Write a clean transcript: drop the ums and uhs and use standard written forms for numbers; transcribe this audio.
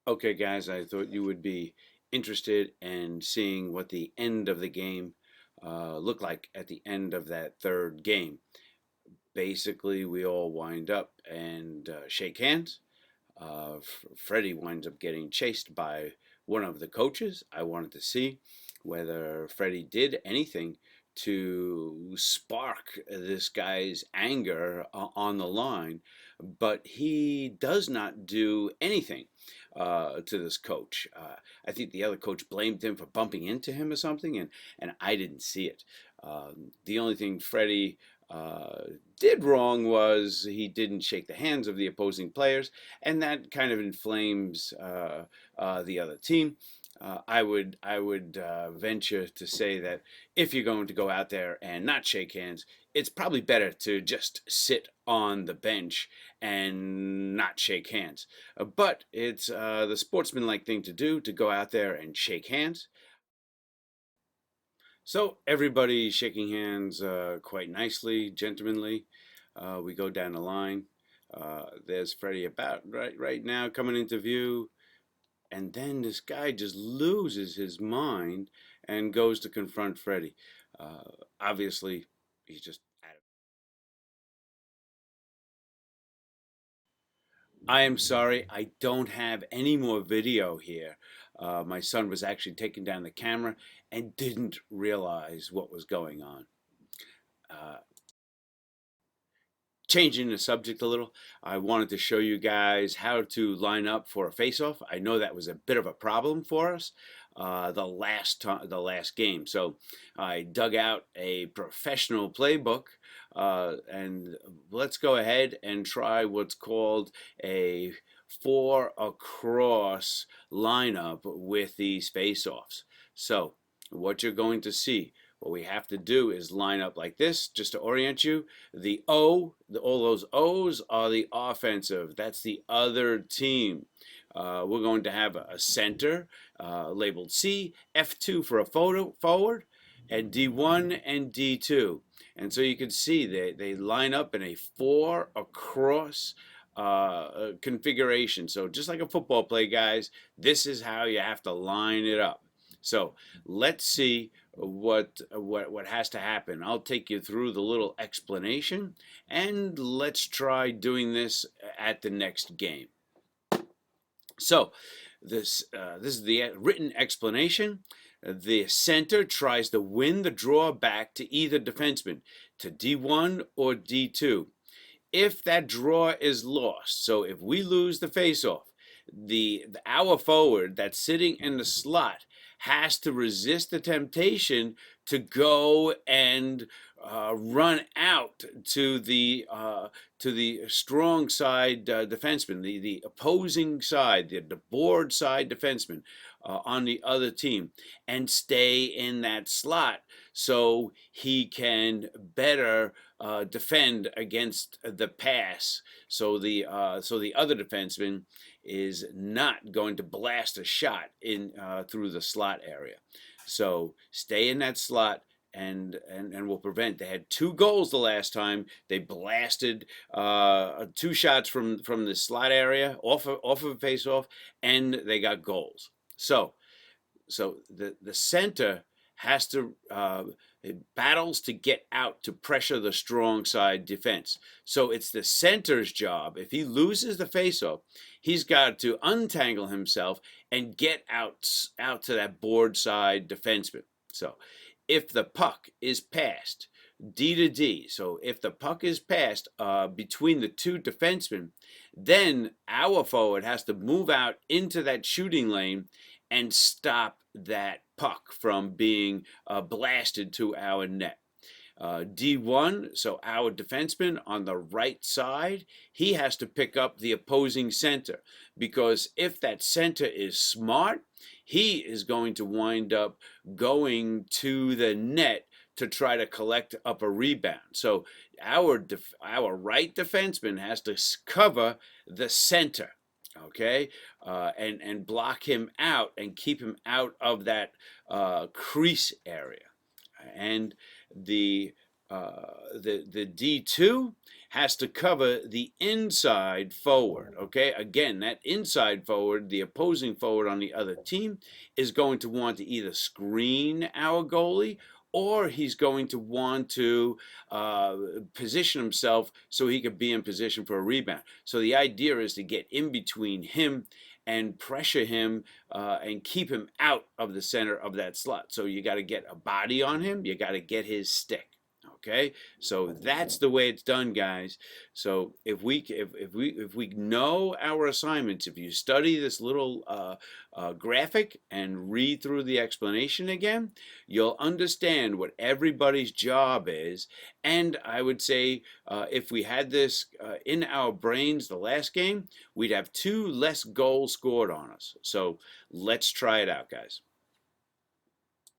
Okay, guys, I thought you would be interested in seeing what the end of the game looked like at the end of that third game. Basically, we all wind up and shake hands. Freddie winds up getting chased by one of the coaches. I wanted to see whether Freddie did anything to spark this guy's anger on the line, but he does not do anything to this coach. I think the other coach blamed him for bumping into him or something, and I didn't see it. The only thing Freddie uh, did wrong was he didn't shake the hands of the opposing players, and that kind of inflames the other team. I would venture to say that if you're going to go out there and not shake hands, it's probably better to just sit on the bench and not shake hands. But it's the sportsmanlike thing to do to go out there and shake hands. So everybody shaking hands quite nicely, gentlemanly. We go down the line. There's Freddie about right now coming into view, and then this guy just loses his mind and goes to confront Freddie. Obviously, he's just out of. I am sorry, I don't have any more video here. My son was actually taking down the camera and didn't realize what was going on. Uh, Changing the subject a little, I wanted to show you guys how to line up for a face-off. I know that was a bit of a problem for us the last game. So I dug out a professional playbook, and let's go ahead and try what's called a four across lineup with these face-offs. So what you're going to see, what we have to do is line up like this, just to orient you. All those O's are the offensive. That's the other team. We're going to have a center labeled C, F2 for a forward, and D1 and D2. And so you can see they line up in a four across configuration. So just like a football play, guys, this is how you have to line it up. So let's see what has to happen. I'll take you through the little explanation, and let's try doing this at the next game. So this is the written explanation. The center tries to win the draw back to either defenseman, to D1 or D2. If that draw is lost, so if we lose the faceoff, our forward that's sitting in the slot has to resist the temptation to go and run out to the strong side defenseman, the opposing side, the board side defenseman on the other team, and stay in that slot so he can better defend against the pass. So the other defenseman is not going to blast a shot in through the slot area. So stay in that slot and will prevent. They had two goals the last time. They blasted two shots from the slot area off of a face-off, and they got goals. So the center has to battles to get out to pressure the strong side defense. So it's the center's job. If he loses the faceoff, he's got to untangle himself and get out to that board side defenseman. So if the puck is passed D to D, so if the puck is passed between the two defensemen, then our forward has to move out into that shooting lane and stop that puck from being blasted to our net. D1, so our defenseman on the right side, he has to pick up the opposing center, because if that center is smart, he is going to wind up going to the net to try to collect up a rebound. So our right defenseman has to cover the center, okay, and block him out and keep him out of that crease area. And the the D2 has to cover the inside forward. Okay, again, that inside forward, the opposing forward on the other team, is going to want to either screen our goalie, or he's going to want to position himself so he could be in position for a rebound. So the idea is to get in between him and pressure him and keep him out of the center of that slot. So you got to get a body on him. You got to get his stick. Okay, so that's the way it's done, guys. So if we know our assignments, if you study this little graphic and read through the explanation again, you'll understand what everybody's job is. And I would say if we had this in our brains the last game, we'd have 2 less goals scored on us. So let's try it out, guys.